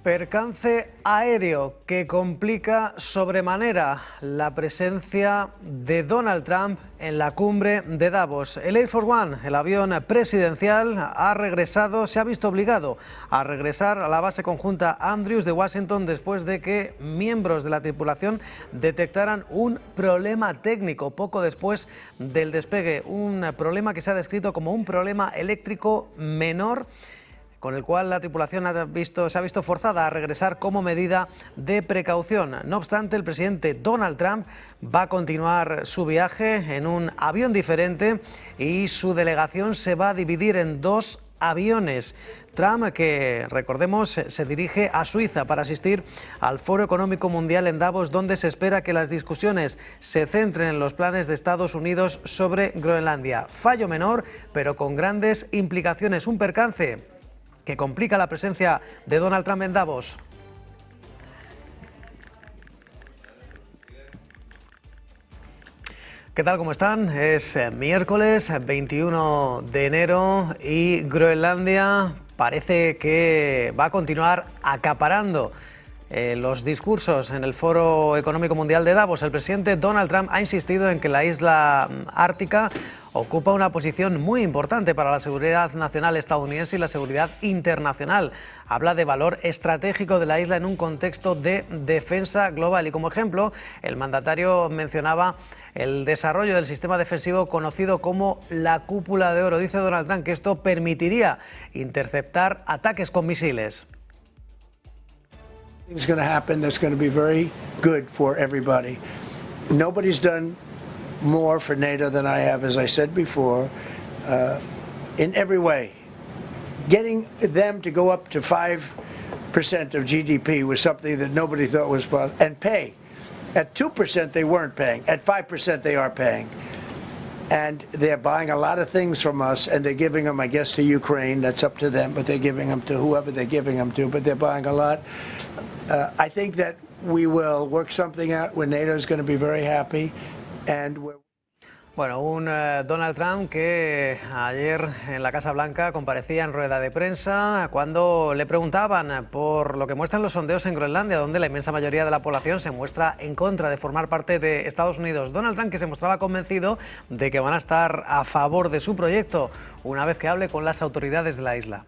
Percance aéreo que complica sobremanera la presencia de Donald Trump en la cumbre de Davos. El Air Force One, el avión presidencial, se ha visto obligado a regresar a la base conjunta Andrews de Washington después de que miembros de la tripulación detectaran un problema técnico poco después del despegue. Un problema que se ha descrito como un problema eléctrico menor, con el cual la tripulación se ha visto forzada a regresar como medida de precaución. No obstante, el presidente Donald Trump va a continuar su viaje en un avión diferente y su delegación se va a dividir en dos aviones. Trump, que recordemos, se dirige a Suiza para asistir al Foro Económico Mundial en Davos, donde se espera que las discusiones se centren en los planes de Estados Unidos sobre Groenlandia. Fallo menor, pero con grandes implicaciones. Un percance que complica la presencia de Donald Trump en Davos. ¿Qué tal? ¿Cómo están? Es miércoles 21 de enero y Groenlandia parece que va a continuar acaparando los discursos en el Foro Económico Mundial de Davos. El presidente Donald Trump ha insistido en que la isla ártica ocupa una posición muy importante para la seguridad nacional estadounidense y la seguridad internacional. Habla de valor estratégico de la isla en un contexto de defensa global. Y como ejemplo, el mandatario mencionaba el desarrollo del sistema defensivo conocido como la Cúpula de Oro. Dice Donald Trump que esto permitiría interceptar ataques con misiles. It's going to happen that's going to be very good for everybody. Nobody's done more for NATO than I have, as I said before, in every way. Getting them to go up to 5% of GDP was something that nobody thought was possible, and pay. At 2% they weren't paying. At 5% they are paying. And they're buying a lot of things from us, and they're giving them, I guess, to Ukraine. That's up to them, but they're giving them to whoever they're giving them to, but they're buying a lot. I think that we will work something out where NATO is going to be very happy. Bueno, un Donald Trump que ayer en la Casa Blanca comparecía en rueda de prensa cuando le preguntaban por lo que muestran los sondeos en Groenlandia, donde la inmensa mayoría de la población se muestra en contra de formar parte de Estados Unidos. Donald Trump, que se mostraba convencido de que van a estar a favor de su proyecto una vez que hable con las autoridades de la isla.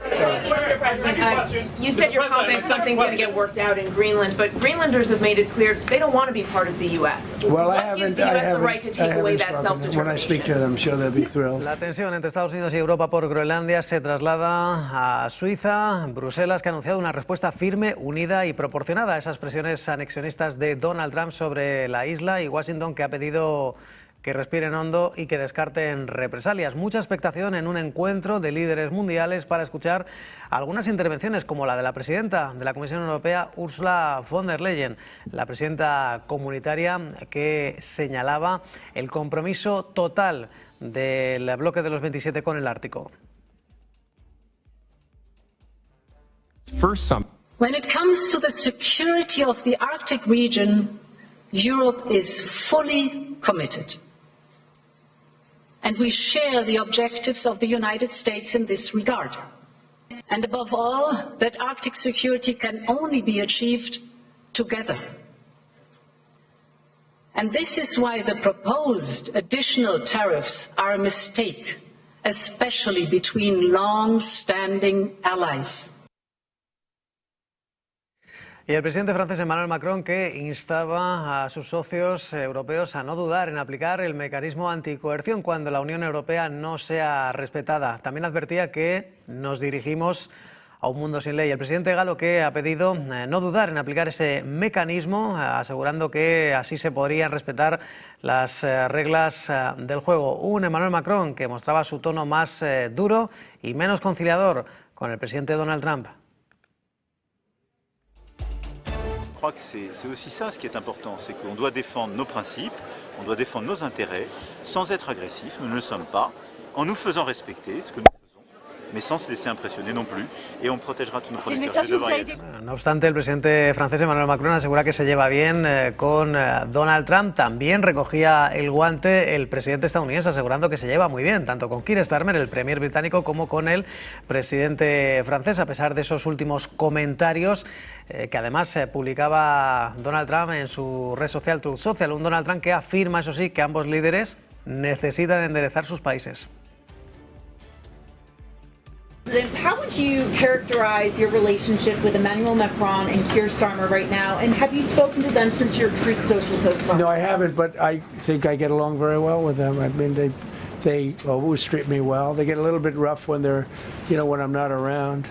Mr. President, you said you're confident something's going to get worked out in Greenland, but Greenlanders have made it clear they don't want to be part of the U.S. Well, what gives the U.S. the right to take away that self-determination? When I speak to them, I'm sure they'll be thrilled. La tensión entre Estados Unidos y Europa por Groenlandia se traslada a Suiza. Bruselas, que ha anunciado una respuesta firme, unida y proporcionada a esas presiones anexionistas de Donald Trump sobre la isla, y Washington, que ha pedido que respiren hondo y que descarten represalias. Mucha expectación en un encuentro de líderes mundiales para escuchar algunas intervenciones como la de la presidenta de la Comisión Europea, Ursula von der Leyen, la presidenta comunitaria, que señalaba el compromiso total del bloque de los 27 con el Ártico. When it comes to the security of the Arctic region, Europe is fully committed. And we share the objectives of the United States in this regard. And above all, that Arctic security can only be achieved together. And this is why the proposed additional tariffs are a mistake, especially between long-standing allies. Y el presidente francés Emmanuel Macron, que instaba a sus socios europeos a no dudar en aplicar el mecanismo anticoerción cuando la Unión Europea no sea respetada. También advertía que nos dirigimos a un mundo sin ley. El presidente galo, que ha pedido no dudar en aplicar ese mecanismo, asegurando que así se podrían respetar las reglas del juego. Un Emmanuel Macron que mostraba su tono más duro y menos conciliador con el presidente Donald Trump. Je crois que c'est aussi ça ce qui est important, c'est qu'on doit défendre nos principes, on doit défendre nos intérêts, sans être agressif, nous ne le sommes pas, en nous faisant respecter ce que nous faisons, mais sans se laisser impressionner non plus, et on protégera tous nos producteurs. Je vais devoir y aller. No obstante, el presidente francés Emmanuel Macron asegura que se lleva bien con Donald Trump. También recogía el guante el presidente estadounidense, asegurando que se lleva muy bien, tanto con Keir Starmer, el premier británico, como con el presidente francés, a pesar de esos últimos comentarios que además publicaba Donald Trump en su red social Truth Social. Un Donald Trump que afirma, eso sí, que ambos líderes necesitan enderezar sus países. How would you characterize your relationship with Emmanuel Macron and Keir Starmer right now? And have you spoken to them since your Truth Social post? No, I haven't, but I think I get along very well with them. I mean, they always treat me well. They get a little bit rough when they're, when I'm not around.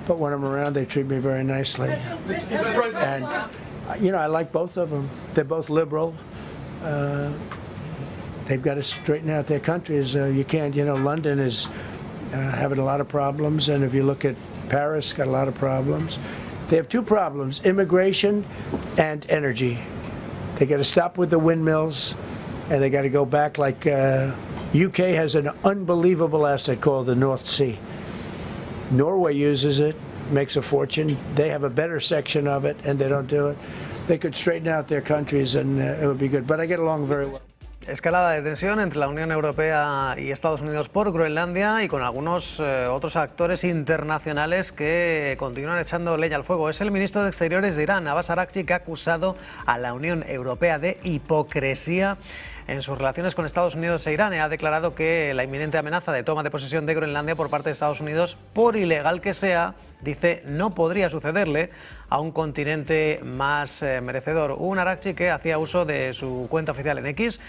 But when I'm around, they treat me very nicely. And, I like both of them. They're both liberal. They've got to straighten out their countries. You can't, London is having a lot of problems, and if you look at Paris, got a lot of problems. They have two problems: immigration and energy. They got to stop with the windmills, and they got to go back. Like UK has an unbelievable asset called the North Sea. Norway uses it, makes a fortune. They have a better section of it, and they don't do it. They could straighten out their countries, and it would be good. But I get along very well. Escalada de tensión entre la Unión Europea y Estados Unidos por Groenlandia y con algunos otros actores internacionales que continúan echando leña al fuego. Es el ministro de Exteriores de Irán, Abbas Araghchi, que ha acusado a la Unión Europea de hipocresía en sus relaciones con Estados Unidos e Irán. Ha declarado que la inminente amenaza de toma de posesión de Groenlandia por parte de Estados Unidos, por ilegal que sea, dice, no podría sucederle a un continente más merecedor. Un Araghchi que hacía uso de su cuenta oficial en X,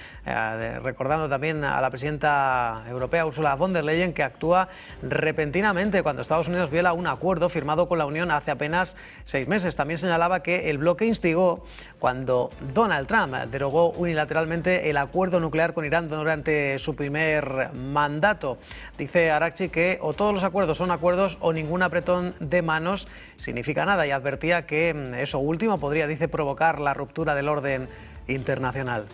recordando también a la presidenta europea Ursula von der Leyen, que actúa repentinamente cuando Estados Unidos viola un acuerdo firmado con la Unión hace apenas 6 meses. También señalaba que el bloque instigó cuando Donald Trump derogó unilateralmente el acuerdo nuclear con Irán durante su primer mandato. Dice Araghchi que o todos los acuerdos son acuerdos o ningún apretón de manos significa nada, y advertía que eso último podría, dice, provocar la ruptura del orden internacional.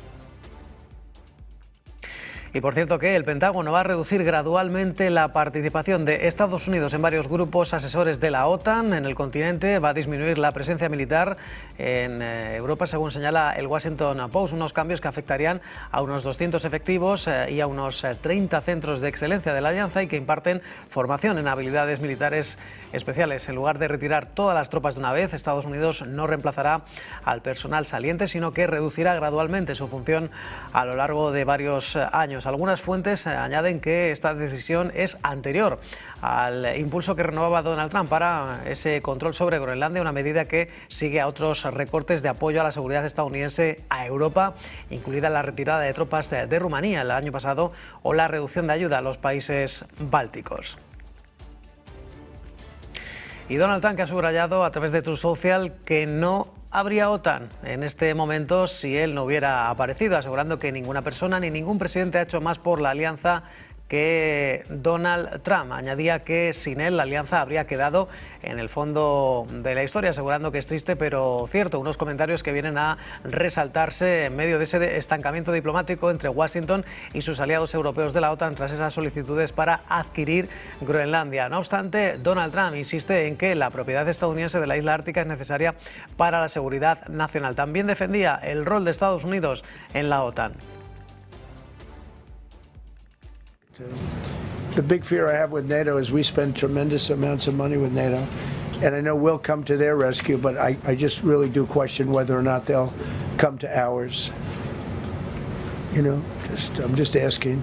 Y por cierto que el Pentágono va a reducir gradualmente la participación de Estados Unidos en varios grupos asesores de la OTAN en el continente. Va a disminuir la presencia militar en Europa, según señala el Washington Post. Unos cambios que afectarían a unos 200 efectivos y a unos 30 centros de excelencia de la Alianza y que imparten formación en habilidades militares especiales. En lugar de retirar todas las tropas de una vez, Estados Unidos no reemplazará al personal saliente, sino que reducirá gradualmente su función a lo largo de varios años. Algunas fuentes añaden que esta decisión es anterior al impulso que renovaba Donald Trump para ese control sobre Groenlandia, una medida que sigue a otros recortes de apoyo a la seguridad estadounidense a Europa, incluida la retirada de tropas de Rumanía el año pasado o la reducción de ayuda a los países bálticos. Y Donald Trump, que ha subrayado a través de Truth Social que no habría OTAN en este momento si él no hubiera aparecido, asegurando que ninguna persona ni ningún presidente ha hecho más por la alianza que Donald Trump. Añadía que sin él la alianza habría quedado en el fondo de la historia, asegurando que es triste pero cierto. Unos comentarios que vienen a resaltarse en medio de ese estancamiento diplomático entre Washington y sus aliados europeos de la OTAN tras esas solicitudes para adquirir Groenlandia. No obstante, Donald Trump insiste en que la propiedad estadounidense de la isla ártica es necesaria para la seguridad nacional. También defendía el rol de Estados Unidos en la OTAN. The big fear I have with NATO is we spend tremendous amounts of money with NATO, and I know we'll come to their rescue, but I just really do question whether or not they'll come to ours. I'm just asking.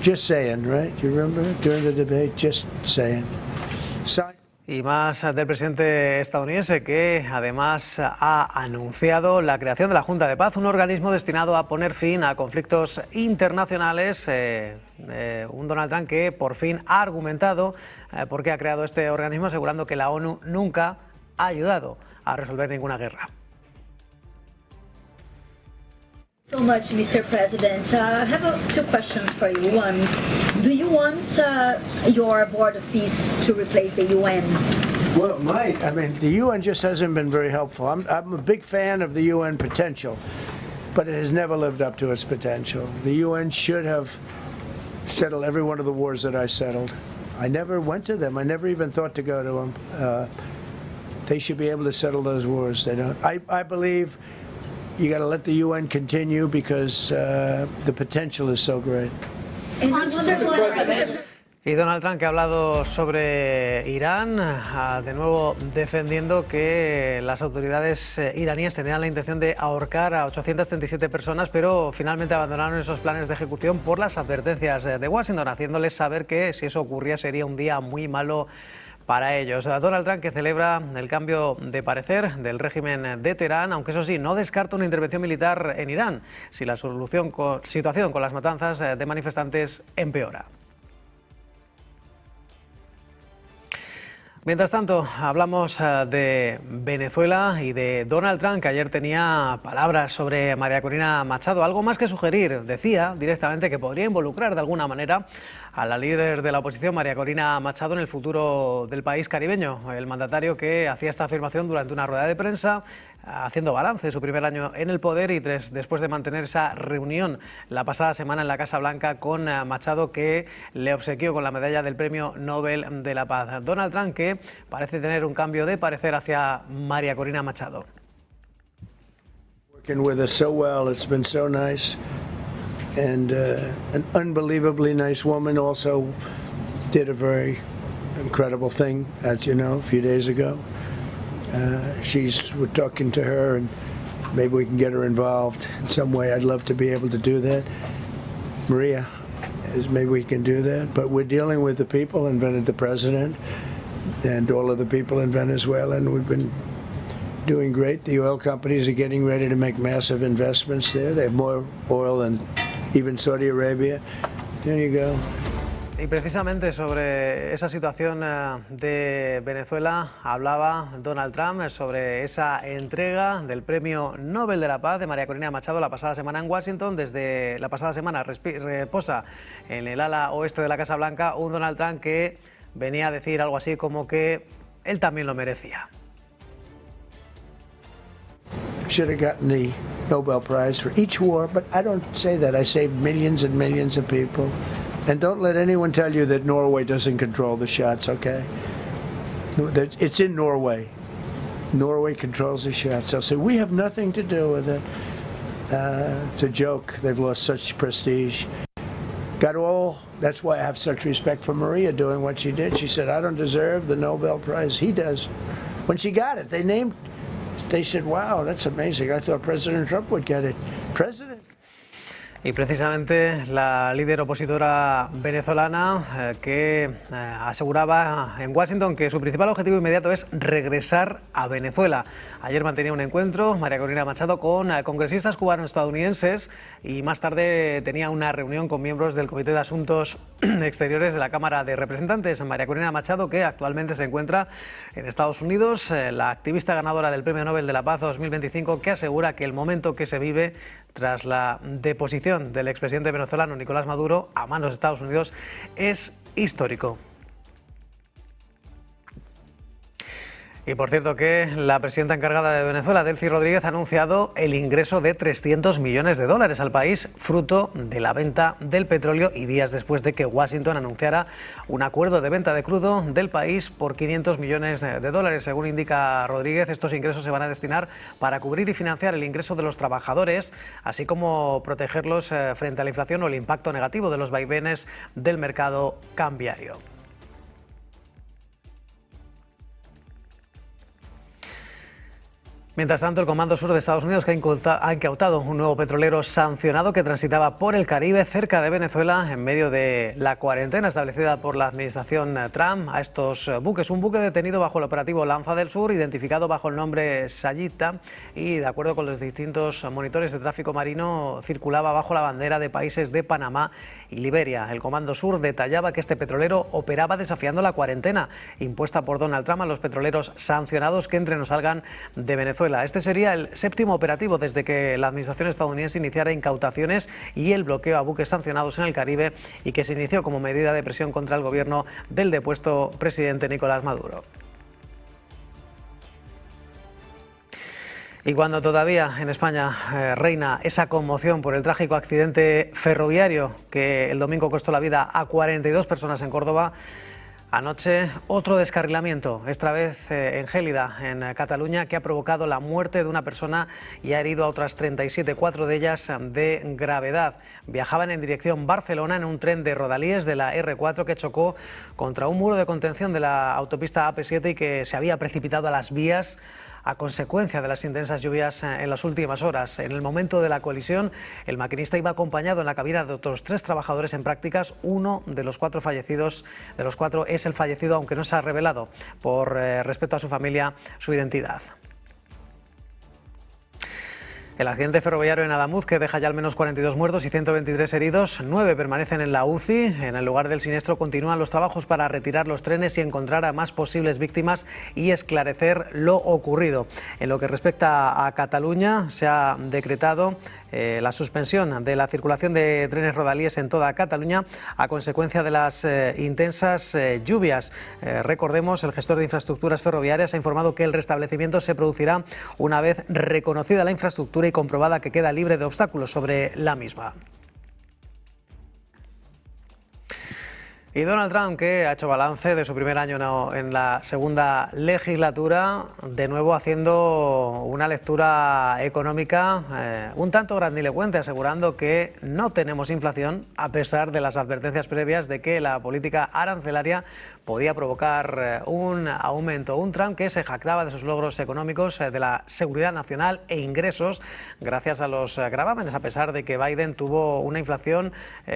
Just saying, right? You remember during the debate? Just saying. Y más del presidente estadounidense, que además ha anunciado la creación de la Junta de Paz, un organismo destinado a poner fin a conflictos internacionales. Un Donald Trump que por fin ha argumentado por qué ha creado este organismo, asegurando que la ONU nunca ha ayudado a resolver ninguna guerra. So much, Mr. President. I have 2 questions for you. One, do you want your Board of Peace to replace the UN? Well, it might. I mean, the UN just hasn't been very helpful. I'm a big fan of the UN potential, but it has never lived up to its potential. The UN should have settled every one of the wars that I settled. I never went to them. I never even thought to go to them. They should be able to settle those wars. They don't. I believe you got to let the UN continue because the potential is so great. Y Donald Trump, que ha hablado sobre Irán, de nuevo defendiendo que las autoridades iraníes tenían la intención de ahorcar a 837 personas, pero finalmente abandonaron esos planes de ejecución por las advertencias de Washington, haciéndoles saber que si eso ocurría sería un día muy malo para ellos. Donald Trump, que celebra el cambio de parecer del régimen de Teherán, aunque eso sí, no descarta una intervención militar en Irán si la situación con las matanzas de manifestantes empeora. Mientras tanto, hablamos de Venezuela y de Donald Trump, que ayer tenía palabras sobre María Corina Machado, algo más que sugerir. Decía directamente que podría involucrar de alguna manera a la líder de la oposición, María Corina Machado, en el futuro del país caribeño. El mandatario, que hacía esta afirmación durante una rueda de prensa, haciendo balance de su primer año en el poder y después de mantener esa reunión la pasada semana en la Casa Blanca con Machado, que le obsequió con la medalla del Premio Nobel de la Paz. Donald Trump, que parece tener un cambio de parecer hacia María Corina Machado. Working with us so well, it's been so nice, and an unbelievably nice woman. Also did a very incredible thing, as you know, a few days ago. We're talking to her, and maybe we can get her involved in some way. I'd love to be able to do that. Maria, maybe we can do that. But we're dealing with the people and the president and all of the people in Venezuela, and we've been doing great. The oil companies are getting ready to make massive investments there. They have more oil than even Saudi Arabia. There you go. Y precisamente sobre esa situación de Venezuela hablaba Donald Trump, sobre esa entrega del Premio Nobel de la Paz de María Corina Machado la pasada semana en Washington. Desde la pasada semana reposa en el ala oeste de la Casa Blanca un Donald Trump que venía a decir algo así como que él también lo merecía. Should have gotten the Nobel Prize for each war, but I don't say that. I say millions and millions of people. And don't let anyone tell you that Norway doesn't control the shots, okay? It's in Norway. Norway controls the shots. They'll say, we have nothing to do with it. It's a joke. They've lost such prestige. That's why I have such respect for Maria doing what she did. She said, I don't deserve the Nobel Prize. He does. When she got it, they said, wow, that's amazing. I thought President Trump would get it. President. Y precisamente la líder opositora venezolana que aseguraba en Washington que su principal objetivo inmediato es regresar a Venezuela. Ayer mantenía un encuentro, María Corina Machado, con congresistas cubano-estadounidenses y más tarde tenía una reunión con miembros del Comité de Asuntos Exteriores de la Cámara de Representantes. María Corina Machado, que actualmente se encuentra en Estados Unidos, la activista ganadora del Premio Nobel de la Paz 2025, que asegura que el momento que se vive tras la deposición del expresidente venezolano Nicolás Maduro a manos de Estados Unidos es histórico. Y por cierto que la presidenta encargada de Venezuela, Delcy Rodríguez, ha anunciado el ingreso de $300 millones al país, fruto de la venta del petróleo, y días después de que Washington anunciara un acuerdo de venta de crudo del país por $500 millones. Según indica Rodríguez, estos ingresos se van a destinar para cubrir y financiar el ingreso de los trabajadores, así como protegerlos frente a la inflación o el impacto negativo de los vaivenes del mercado cambiario. Mientras tanto, el Comando Sur de Estados Unidos, que ha incautado un nuevo petrolero sancionado que transitaba por el Caribe cerca de Venezuela en medio de la cuarentena establecida por la administración Trump a estos buques. Un buque detenido bajo el operativo Lanza del Sur, identificado bajo el nombre Sayita, y de acuerdo con los distintos monitores de tráfico marino circulaba bajo la bandera de países de Panamá y Liberia. El Comando Sur detallaba que este petrolero operaba desafiando la cuarentena impuesta por Donald Trump a los petroleros sancionados que entren o salgan de Venezuela. Este sería el séptimo operativo desde que la administración estadounidense iniciara incautaciones y el bloqueo a buques sancionados en el Caribe, y que se inició como medida de presión contra el gobierno del depuesto presidente Nicolás Maduro. Y cuando todavía en España reina esa conmoción por el trágico accidente ferroviario que el domingo costó la vida a 42 personas en Córdoba, Anoche otro descarrilamiento, esta vez en Gélida, en Cataluña, que ha provocado la muerte de una persona y ha herido a otras 37, 4 de ellas de gravedad. Viajaban en dirección Barcelona en un tren de Rodalies de la R4 que chocó contra un muro de contención de la autopista AP7 y que se había precipitado a las vías a consecuencia de las intensas lluvias en las últimas horas. En el momento de la colisión, el maquinista iba acompañado en la cabina de otros 3 trabajadores en prácticas. Uno de los 4 fallecidos, de los 4 es el fallecido, aunque no se ha revelado por respeto a su familia su identidad. El accidente ferroviario en Adamuz, que deja ya al menos 42 muertos y 123 heridos, 9 permanecen en la UCI. En el lugar del siniestro continúan los trabajos para retirar los trenes y encontrar a más posibles víctimas y esclarecer lo ocurrido. En lo que respecta a Cataluña, se ha decretado la suspensión de la circulación de trenes rodalíes en toda Cataluña a consecuencia de las intensas lluvias. Recordemos, el gestor de infraestructuras ferroviarias ha informado que el restablecimiento se producirá una vez reconocida la infraestructura y comprobada que queda libre de obstáculos sobre la misma. Y Donald Trump, que ha hecho balance de su primer año en la segunda legislatura, de nuevo haciendo una lectura económica un tanto grandilocuente, asegurando que no tenemos inflación, a pesar de las advertencias previas de que la política arancelaria podía provocar un aumento. Un Trump que se jactaba de sus logros económicos, de la seguridad nacional e ingresos, gracias a los gravámenes, a pesar de que Biden tuvo una inflación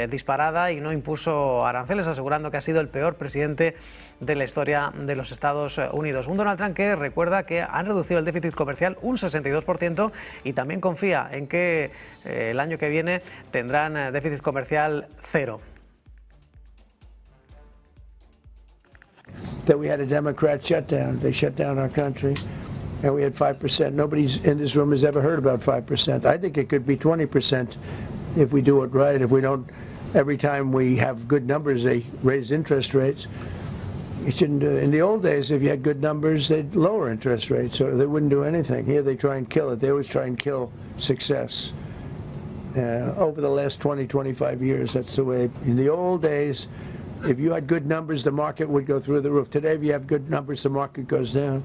disparada y no impuso aranceles, asegurando que ha sido el peor presidente de la historia de los Estados Unidos. Un Donald Trump que recuerda que han reducido el déficit comercial un 62% y también confía en que el año que viene tendrán déficit comercial cero. That we had a Democrat shutdown. They shut down our country, and we had 5%. Nobody in this room has ever heard about 5%. I think it could be 20% if we do it right. If we don't, every time we have good numbers, they raise interest rates. You shouldn't do it. In the old days, if you had good numbers, they'd lower interest rates, or they wouldn't do anything. Here, they try and kill it. They always try and kill success. Over the last 20, 25 years, that's the way. In the old days, if you had good numbers, the market would go through the roof. Today, if you have good numbers, the market goes down.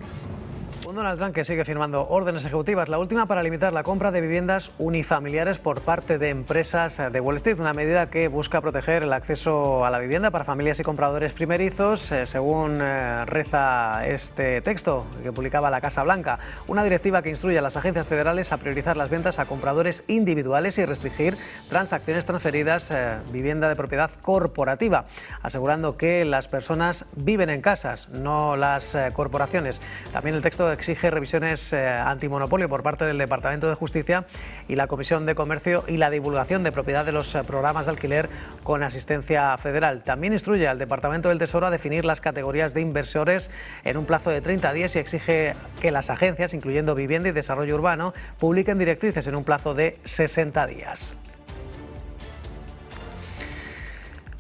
Un Donald Trump que sigue firmando órdenes ejecutivas, la última para limitar la compra de viviendas unifamiliares por parte de empresas de Wall Street, una medida que busca proteger el acceso a la vivienda para familias y compradores primerizos, según reza este texto que publicaba la Casa Blanca, una directiva que instruye a las agencias federales a priorizar las ventas a compradores individuales y restringir transacciones transferidas, vivienda de propiedad corporativa, asegurando que las personas viven en casas, no las corporaciones. También el texto exige revisiones antimonopolio por parte del Departamento de Justicia y la Comisión de Comercio y la divulgación de propiedad de los programas de alquiler con asistencia federal. También instruye al Departamento del Tesoro a definir las categorías de inversores en un plazo de 30 días y exige que las agencias, incluyendo Vivienda y Desarrollo Urbano, publiquen directrices en un plazo de 60 días.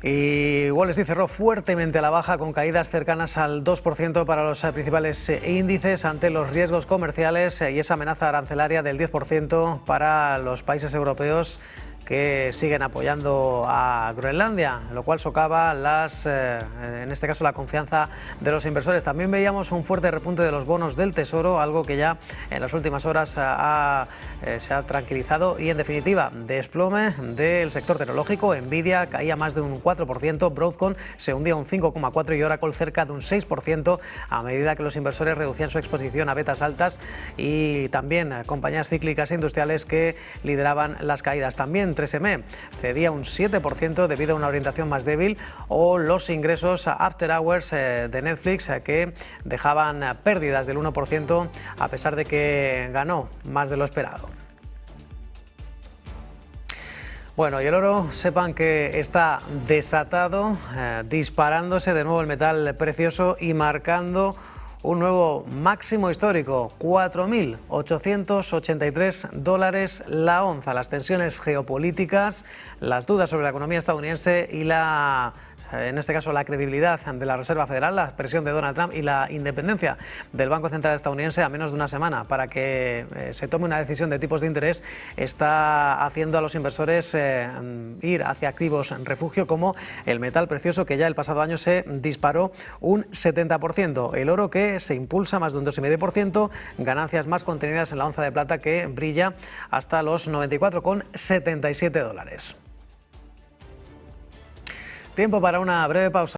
Y Wall Street cerró fuertemente a la baja con caídas cercanas al 2% para los principales índices ante los riesgos comerciales y esa amenaza arancelaria del 10% para los países europeos que siguen apoyando a Groenlandia, lo cual socava en este caso la confianza de los inversores. También veíamos un fuerte repunte de los bonos del Tesoro, algo que ya en las últimas horas se ha tranquilizado, y en definitiva desplome del sector tecnológico. Nvidia caía más de un 4%, Broadcom se hundía un 5,4% y Oracle cerca de un 6% a medida que los inversores reducían su exposición a betas altas, y también compañías cíclicas e industriales que lideraban las caídas. También 3M cedía un 7% debido a una orientación más débil, o los ingresos After Hours de Netflix que dejaban pérdidas del 1% a pesar de que ganó más de lo esperado. Bueno, y el oro, sepan que está desatado, disparándose de nuevo el metal precioso y marcando un nuevo máximo histórico, $4.883 la onza. Las tensiones geopolíticas, las dudas sobre la economía estadounidense y la en este caso la credibilidad de la Reserva Federal, la presión de Donald Trump y la independencia del Banco Central estadounidense a menos de una semana para que se tome una decisión de tipos de interés, está haciendo a los inversores ir hacia activos en refugio como el metal precioso, que ya el pasado año se disparó un 70%, el oro, que se impulsa más de un 2,5%, ganancias más contenidas en la onza de plata, que brilla hasta los $94,77. Tiempo para una breve pausa.